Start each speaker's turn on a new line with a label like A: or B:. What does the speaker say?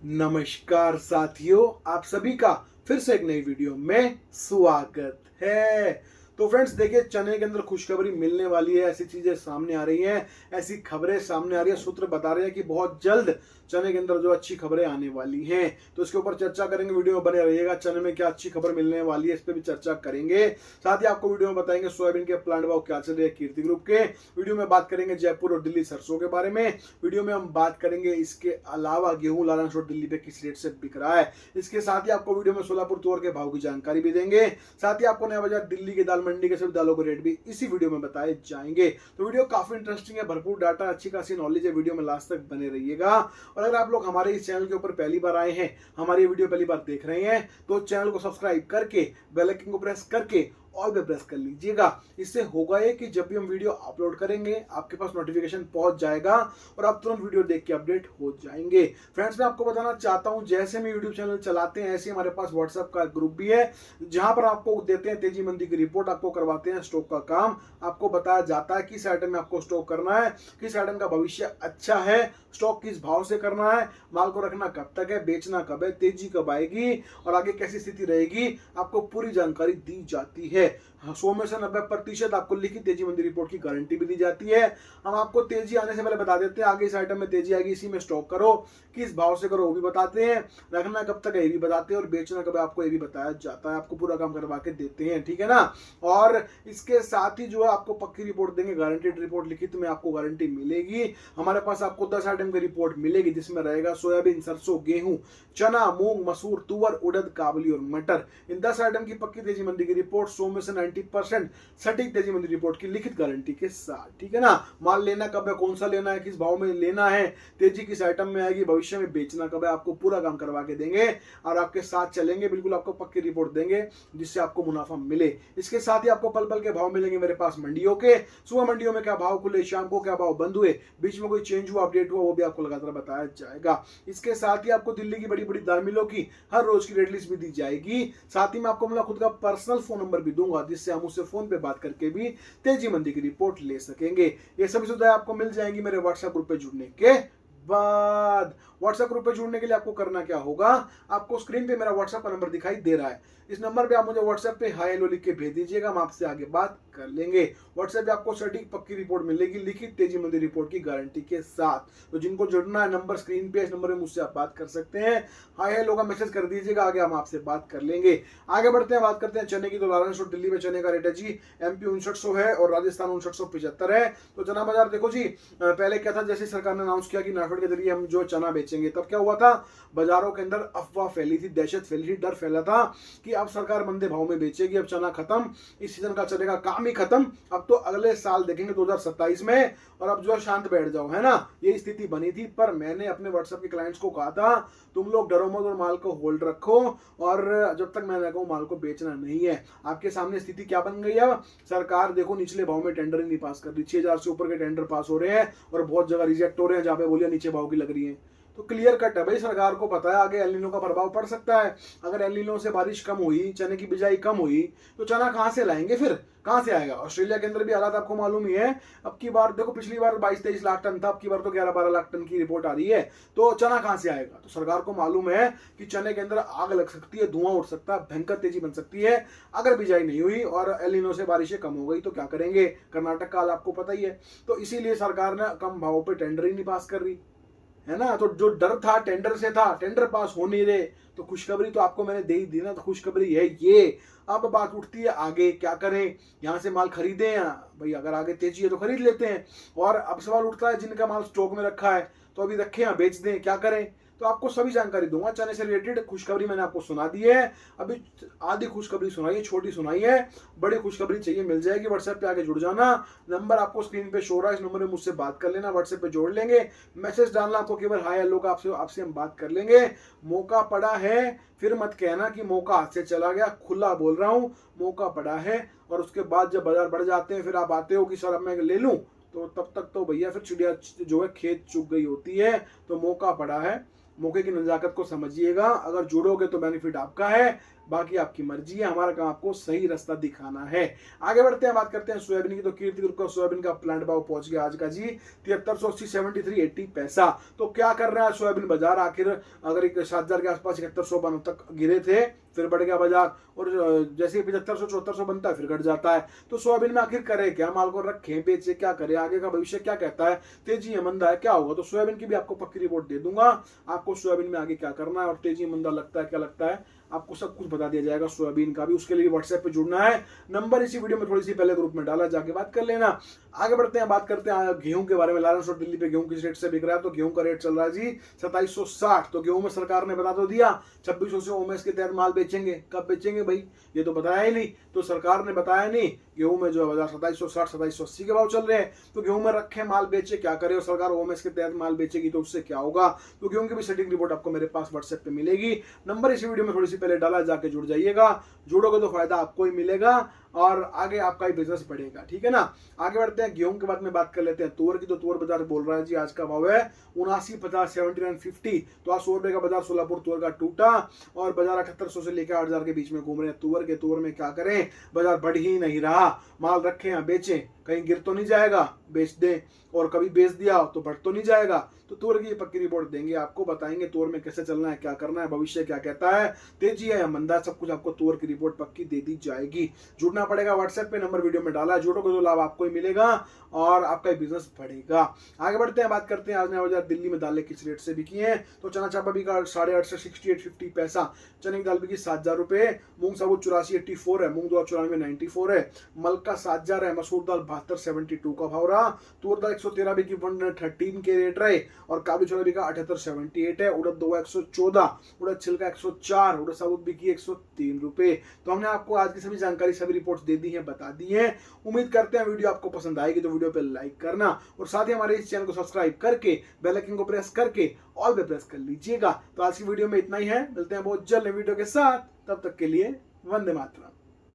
A: नमस्कार साथियों, आप सभी का फिर से एक नई वीडियो में स्वागत है। तो फ्रेंड्स देखिए, चने के अंदर खुशखबरी मिलने वाली है। ऐसी चीजें सामने आ रही हैं, ऐसी खबरें सामने आ रही है, सूत्र बता रहे हैं कि बहुत जल्द चने के अंदर जो अच्छी खबरें आने वाली हैं। तो इसके ऊपर चर्चा करेंगे, वीडियो में बने रहिएगा। चने में क्या अच्छी खबर मिलने वाली है, इस पर भी चर्चा करेंगे। साथ ही आपको वीडियो में बताएंगे सोयाबीन के प्लांट भाव क्या चल रहे हैं कीर्ति ग्रुप के। वीडियो में बात करेंगे जयपुर और दिल्ली सरसों के बारे में। वीडियो में हम बात करेंगे इसके अलावा गेहूं लालन स्टोर दिल्ली पे किस रेट से बिक रहा है। इसके साथ ही आपको वीडियो में सोलापुर तुअर के भाव की जानकारी भी देंगे। साथ ही आपको नया बाजार दिल्ली की दाल मंडी के सभी दालों के रेट भी इसी वीडियो में बताए जाएंगे। तो वीडियो काफी इंटरेस्टिंग है, भरपूर डाटा, अच्छी खासी नॉलेज है। वीडियो में लास्ट तक बने रहिएगा। और अगर आप लोग हमारे इस चैनल के ऊपर पहली बार आए हैं, हमारी वीडियो पहली बार देख रहे हैं, तो चैनल को सब्सक्राइब करके बेल आइकन को प्रेस करके ऑल पे प्रेस कर लीजिएगा। इससे होगा ये कि जब भी हम वीडियो अपलोड करेंगे आपके पास नोटिफिकेशन पहुंच जाएगा और आप तुरंत वीडियो देख के अपडेट हो जाएंगे। फ्रेंड्स, मैं आपको बताना चाहता हूं, जैसे हम यूट्यूब चैनल चलाते हैं ऐसे हमारे पास व्हाट्सएप का ग्रुप भी है, जहां पर आपको देते हैं तेजी मंदी की रिपोर्ट, आपको करवाते हैं स्टॉक का काम, आपको बताया जाता है किस आइटम में आपको स्टॉक करना है, किस आइटम का भविष्य अच्छा है, स्टॉक किस भाव से करना है, माल को रखना कब तक है, बेचना कब है, तेजी कब आएगी और आगे कैसी स्थिति रहेगी, आपको पूरी जानकारी दी जाती है। 100 में से 90% आपको लिखित तेजी मंदी रिपोर्ट की गारंटी भी दी जाती है। हम आपको तेजी आने से पहले बता देते हैं, आगे इस आइटम में तेजी आएगी, इसी में स्टॉक करो, किस भाव से करो वो भी बताते हैं, रखना कब तक है ये भी बताते हैं और बेचना कब है आपको ये भी बताया जाता है। आपको पूरा काम करवा के देते हैं, ठीक है ना। और इसके साथ ही जो है आपको पक्की रिपोर्ट देंगे, गारंटेड रिपोर्ट, लिखित में आपको गारंटी मिलेगी। हमारे पास आपको 10 आइटम की रिपोर्ट मिलेगी, जिसमें रहेगा सोयाबीन, सरसों, गेहूं, चना, मूंग, मसूर, तुअर, उड़द, काबुली और मटर। इन 10 आइटम की पक्की तेजी मंदी की रिपोर्ट 100 में से 90% सटीक तेजी मंदी रिपोर्ट की लिखित गारंटी के साथ, ठीक है ना। माल लेना कब है, कौन सा लेना है, किस भाव में लेना है, तेजी किस आइटम में आएगी, भविष्य में बेचना कब है, आपको पूरा काम करवा के देंगे और आपके साथ चलेंगे। बिल्कुल आपको पक्की रिपोर्ट देंगे जिससे आपको मुनाफा मिले। इसके साथ ही आपको पल पल के भाव मिलेंगे मेरे पास मंडियों के। सुबह मंडियों में क्या भाव खुले, शाम को क्या भाव बंद हुए, बीच में कोई चेंज हुआ, अपडेट हुआ, वो भी आपको लगातार बताया जाएगा। इसके साथ ही आपको दिल्ली की बड़ी बड़ी दाल मिलों की हर रोज की रेट लिस्ट भी दी जाएगी। साथ ही मैं आपको अपना खुद का पर्सनल फोन नंबर भी दूंगा, जिससे हम उससे फोन पे बात करके भी तेजी मंदी की रिपोर्ट ले सकेंगे। ये सभी सुविधाएं आपको मिल जाएंगी मेरे व्हाट्सएप ग्रुप पे जुड़ने के बाद। व्हाट्सएप ग्रुप पे जुड़ने के लिए आपको करना क्या होगा, आपको स्क्रीन पे मेरा व्हाट्सएप का नंबर दिखाई दे रहा है, इस नंबर पे आप मुझे व्हाट्सएप पे हाय हेलो लिख के भेज दीजिएगा, हम आपसे आगे बात कर लेंगे। व्हाट्सएप पे आपको सटीक पक्की रिपोर्ट मिलेगी, लिखित तेजी मंदी रिपोर्ट की गारंटी के साथ। तो जिनको जुड़ना है, नंबर स्क्रीन पे, इस नंबर पे मुझसे आप बात कर सकते हैं। हाय हेलो का मैसेज कर दीजिएगा, आगे हम आपसे बात कर लेंगे। आगे बढ़ते हैं, बात करते हैं चने की। तो लालन स्टोर दिल्ली में चने का रेट है जी MP 5900 है और राजस्थान 5975 है। तो चना बाजार देखो जी, पहले क्या था, जैसे सरकार ने अनाउंस किया कि नाफेड के जरिए हम जो चना बेचेंगे, तब क्या हुआ था, बाजारों के अंदर अफवाह फैली थी, दहशत फैली थी, डर फैला था कि अब सरकार मंदे भाव में बेचेगी, अब चना खत्म, इस सीजन का चलेगा काम ही खत्म, अब तो अगले साल देखेंगे 2027 में, और अब जो है शांत बैठ जाओ, है ना। ये स्थिति बनी थी। पर मैंने अपने व्हाट्सएप के क्लाइंट्स को कहा था, तुम लोग डरो मत और माल को होल्ड रखो, और जब तक मैं कहूं माल को बेचना नहीं है। आपके सामने स्थिति क्या बन गई है, सरकार देखो निचले भाव में टेंडर ही नहीं पास कर रही, 6000 से ऊपर के टेंडर पास हो रहे हैं और बहुत जगह रिजेक्ट हो रहे हैं जहां पे बोलियां नीचे भाव की लग रही है। तो क्लियर कट है भाई, सरकार को पता है आगे एल नीनो का प्रभाव पड़ सकता है। अगर एल नीनो से बारिश कम हुई, चने की बिजाई कम हुई, तो चना कहां से लाएंगे, फिर कहां से आएगा। ऑस्ट्रेलिया के अंदर भी हालात आपको मालूम ही है। अब की बार देखो, पिछली बार 22-23 लाख टन था, अब की बार तो 11-12 लाख टन की रिपोर्ट आ रही है। तो चना कहां से आएगा। तो सरकार को मालूम है कि चने के अंदर आग लग सकती है, धुआं उठ सकता है, भयंकर तेजी बन सकती है अगर बिजाई नहीं हुई और एल नीनो से बारिशें कम हो गई तो क्या करेंगे। कर्नाटक का हाल आपको पता ही है। तो इसीलिए सरकार ने कम भावों पर टेंडर ही नहीं पास कर रही, है ना। तो जो डर था टेंडर से था, टेंडर पास हो नहीं रहे, तो खुशखबरी तो आपको मैंने दे ही दी ना। तो खुशखबरी है ये। अब बात उठती है आगे क्या करें, यहाँ से माल खरीदें या भाई अगर आगे तेजी है तो खरीद लेते हैं। और अब सवाल उठता है जिनका माल स्टॉक में रखा है तो अभी रखें या बेच दें, क्या करें। तो आपको सभी जानकारी दूंगा। चने से रिलेटेड खुशखबरी मैंने आपको सुना दी है, अभी आधी खुशखबरी सुनाई है, छोटी सुनाई है, बड़ी खुशखबरी चाहिए मिल जाएगी। व्हाट्सएप पे आगे जुड़ जाना, नंबर आपको स्क्रीन पे शो रहा है, इस नंबर में मुझसे बात कर लेना, व्हाट्सएप पे जोड़ लेंगे। मैसेज डालना आपको केवल हाय हेलो का, आपसे हम बात कर लेंगे। मौका पड़ा है, फिर मत कहना कि मौका हाथ से चला गया, खुला बोल रहा हूँ, मौका पड़ा है। और उसके बाद जब बाजार बढ़ जाते हैं फिर आप आते हो कि सर अब मैं ले लूं, तो तब तक तो भैया फिर चिड़िया जो है खेत चुग गई होती है। तो मौका पड़ा है, मौके की नजाकत को समझिएगा। अगर जुड़ोगे तो बेनिफिट आपका है, बाकी आपकी मर्जी है। हमारा काम आपको सही रास्ता दिखाना है। आगे बढ़ते हैं, बात करते हैं सोयाबीन की। तो कीर्ति ग्रुप का सोयाबीन का प्लांट भाव पहुंच गया आज का जी 7380 73.80 पैसा। तो क्या कर रहे हैं सोयाबीन बाजार? आखिर अगर 7000 के आसपास 7100 तक गिरे थे, फिर बढ़ गया बाजार, और जैसे 7500 7400 बनता है फिर घट जाता है। तो सोयाबीन में आखिर करे क्या? माल को रखें, बेचे, क्या करें? आगे का भविष्य क्या कहता है? तेजी है, मंदा है, क्या होगा? तो सोयाबीन की भी आपको पक्की रिपोर्ट दे दूंगा, आपको सोयाबीन में आगे क्या करना है और तेजी मंदा लगता है क्या लगता है, आपको सब कुछ बता दिया जाएगा सोयाबीन का भी। उसके लिए व्हाट्सएप पे जुड़ना है, नंबर इसी वीडियो में थोड़ी सी पहले ग्रुप में डाला, जाके बात कर लेना। आगे बढ़ते हैं, बात करते हैं गेहूं के बारे में। लारेंस और दिल्ली पे गेहूं किस रेट से बिक रहा है? तो गेहूं का रेट चल रहा है जी 2760। तो गेहूं में सरकार ने बता तो दिया 2600 से ओमेस के तहत माल बेचेंगे। कब बेचेंगे भाई? ये तो बताया ही नहीं। तो सरकार ने बताया नहीं। गेहूं में जो है बाजार 2760 2780 के भाव चल रहे हैं। तो गेहूं में रखे माल बेचे, क्या करे? और सरकार ओमेस के तहत माल बेचेगी तो उससे क्या होगा? तो गेहूं की भी सेटिंग रिपोर्ट आपको मेरे पास व्हाट्सएप पे मिलेगी, नंबर इसी वीडियो में थोड़ी सी पहले डाला, जाके जुड़ जाइएगा। जुड़ोगे तो फायदा आपको ही मिलेगा और आगे आपका ही बिजनेस बढ़ेगा, ठीक है ना। आगे बढ़ते हैं, गेहूं के बाद में बात कर लेते हैं तुअर की। तो तुअर बाजार बोल रहा है जी आज का भाव है 7950 7950। तो आज 100 रुपए का बाजार सोलापुर तुअर का टूटा और बाजार 7800 से लेकर 8000 के बीच में घूम रहे हैं तुअर के। तुअर में क्या करें? बाजार बढ़ ही नहीं रहा। माल रखें या बेचें, कहीं गिर तो नहीं जाएगा, बेच दें, और कभी बेच दिया तो बढ़ तो नहीं जाएगा। तो तुअर की पक्की रिपोर्ट देंगे, आपको बताएंगे तुअर में कैसे चलना है, क्या करना है, भविष्य क्या कहता है, तेजी है या मंदा, सब कुछ आपको तुअर की रिपोर्ट पक्की दे दी जाएगी। जुड़ना पड़ेगा व्हाट्सएप पे, नंबर वीडियो में डाला है। जुड़ोगे तो लाभ आपको ही मिलेगा और आपका बिजनेस बढ़ेगा। आगे बढ़ते हैं, बात करते हैं आज नया बाजार दिल्ली में दालें किस रेट से बिकी है। तो चना चापा बिका 8.5 से 68.50 पैसा। चने की दाल बिकी 7000 रुपए। मूंग साबुत 84.84 है। मूंग दाल 94 94 है। मलका 7000 है। मसूर दाल 72 72 का भाव रहा। तुअर दाल 113 बिकी 113 के रेट रहे। और काबुली चना बिका 78 78 है। उड़द दो 114, उड़द छिलका 104, उड़द साबुत बिकी 103 रुपए। तो हमने आपको आज की सभी जानकारी, सभी रिपोर्ट्स दे दी है, बता दी है। उम्मीद करते हैं वीडियो आपको पसंद आएगी, तो वीडियो पे लाइक करना और साथ ही हमारे इस चैनल को सब्सक्राइब करके बेल आइकन को प्रेस करके ऑल पे प्रेस कर लीजिएगा। तो आज की वीडियो में इतना ही है, मिलते हैं बहुत जल्द वीडियो के साथ, तब तक के लिए वंदे मातरम।